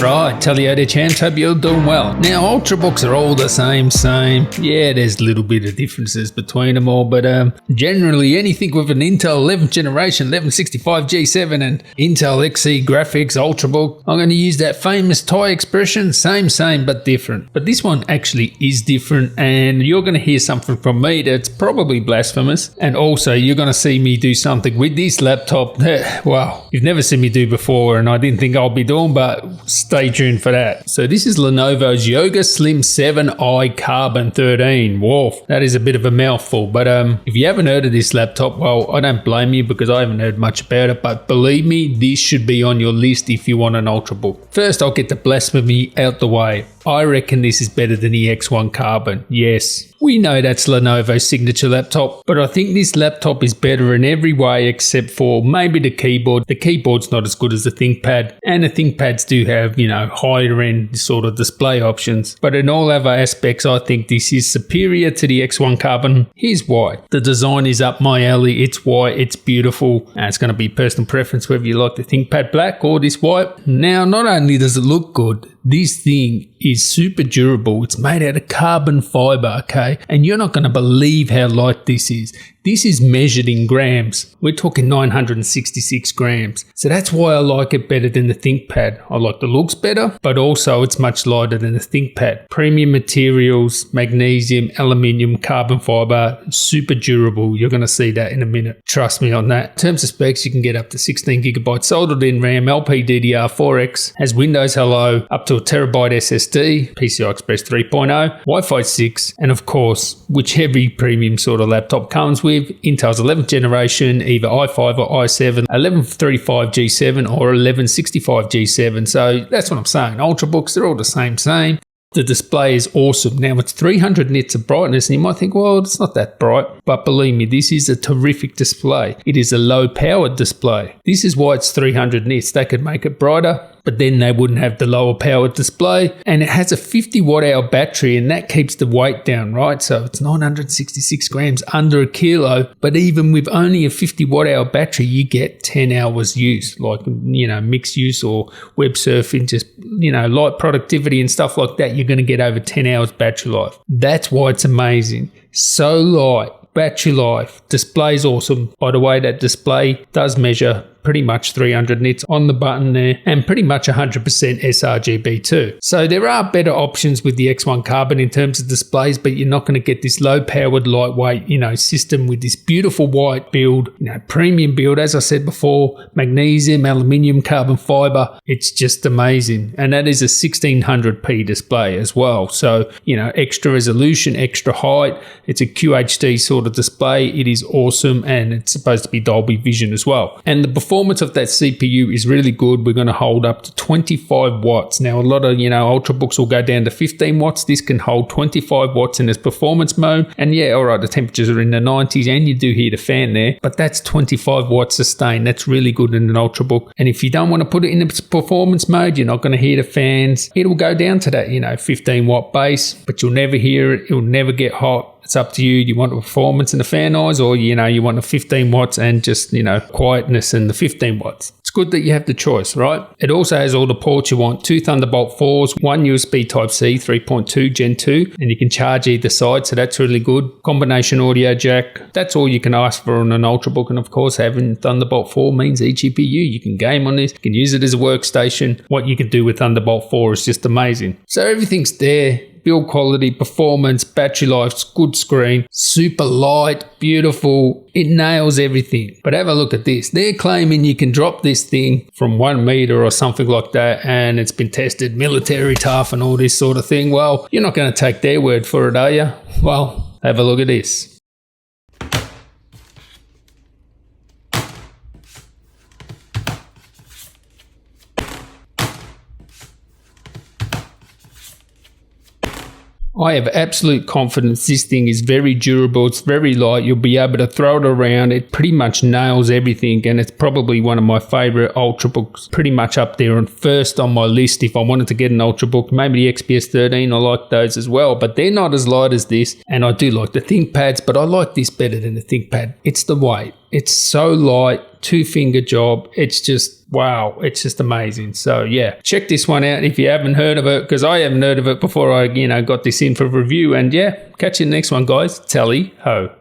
right, tell you how to chance, hope you're doing well. Now, Ultrabooks are all the same. Yeah, there's a little bit of differences between them all, but generally anything with an Intel 11th generation 1165 G7 and Intel Xe graphics Ultrabook, I'm going to use that famous Thai expression, same but different. But this one actually is different, and you're going to hear something from me that's probably blasphemous, and also you're going to see me do something with this laptop that, well, you've never seen me do before, and I didn't think I'll be doing, but stay tuned for that. So this is Lenovo's Yoga Slim 7i Carbon 13. Whoa, that is a bit of a mouthful, but if you haven't heard of this laptop, well, I don't blame you because I haven't heard much about it, but believe me, this should be on your list if you want an Ultrabook. First, I'll get the blasphemy out the way. I reckon this is better than the X1 Carbon. Yes, we know that's Lenovo's signature laptop, but I think this laptop is better in every way except for maybe the keyboard. The keyboard's not as good as the ThinkPad, and the ThinkPads do have, higher end sort of display options. But in all other aspects, I think this is superior to the X1 Carbon. Here's why. The design is up my alley. It's white, it's beautiful, and it's going to be personal preference whether you like the ThinkPad black or this white. Now, not only does it look good, this thing is super durable. It's made out of carbon fiber, okay? And you're not going to believe how light this is. This is measured in grams. We're talking 966 grams. So that's why I like it better than the ThinkPad. I like the looks better, but also it's much lighter than the ThinkPad. Premium materials, magnesium, aluminium, carbon fiber, super durable. You're going to see that in a minute. Trust me on that. In terms of specs, you can get up to 16 gigabytes soldered in RAM, LPDDR4X, has Windows Hello, up to a terabyte SSD, PCI Express 3.0, Wi-Fi 6, and of course, which every premium sort of laptop comes with, Intel's 11th generation, either i5 or i7, 1135 G7 or 1165 G7. So that's what I'm saying. Ultrabooks, they're all the same. The display is awesome. Now it's 300 nits of brightness, and you might think, well, it's not that bright. But believe me, this is a terrific display. It is a low-powered display. This is why it's 300 nits. They could make it brighter, but then they wouldn't have the lower powered display. And it has a 50 watt hour battery, and that keeps the weight down, right? So it's 966 grams, under a kilo. But even with only a 50 watt hour battery, you get 10 hours use, like, mixed use or web surfing, just, light productivity and stuff like that. You're going to get over 10 hours battery life. That's why it's amazing. So light. Battery life, display's awesome. By the way, that display does measure pretty much 300 nits on the button there, and pretty much 100% sRGB too. So there are better options with the X1 Carbon in terms of displays, but you're not going to get this low-powered, lightweight, system with this beautiful white build, premium build. As I said before, magnesium, aluminium, carbon fiber. It's just amazing, and that is a 1600p display as well. So extra resolution, extra height. It's a QHD sort of display. It is awesome, and it's supposed to be Dolby Vision as well. And the performance of that CPU is really good. We're going to hold up to 25 watts. Now, a lot of, Ultrabooks will go down to 15 watts. This can hold 25 watts in its performance mode. And yeah, all right, the temperatures are in the 90s and you do hear the fan there, but that's 25 watts sustained. That's really good in an Ultrabook. And if you don't want to put it in its performance mode, you're not going to hear the fans. It'll go down to that, 15 watt base, but you'll never hear it. It'll never get hot. It's up to you. You want the performance and the fan noise, or, you want the 15 watts and just, quietness and the 15 watts. It's good that you have the choice, right? It also has all the ports you want. 2 Thunderbolt 4s, 1 USB Type-C 3.2 Gen 2, and you can charge either side, so that's really good. Combination audio jack. That's all you can ask for on an Ultrabook, and of course, having Thunderbolt 4 means eGPU. You can game on this. You can use it as a workstation. What you can do with Thunderbolt 4 is just amazing. So everything's there. Build quality, performance, battery life, good screen, super light, beautiful. It nails everything. But have a look at this. They're claiming you can drop this thing from 1 meter or something like that, and it's been tested, military tough and all this sort of thing. Well, you're not going to take their word for it, are you? Well, have a look at this. I have absolute confidence this thing is very durable. It's very light. You'll be able to throw it around. It pretty much nails everything, and it's probably one of my favorite Ultrabooks, pretty much up there and first on my list if I wanted to get an Ultrabook. Maybe the XPS 13, I like those as well, but they're not as light as this, and I do like the ThinkPads, but I like this better than the ThinkPad. It's the weight. It's so light, 2-finger job. It's just, wow, it's just amazing. So yeah, check this one out if you haven't heard of it, because I haven't heard of it before I, got this in for review. And yeah, catch you in the next one, guys. Tally ho.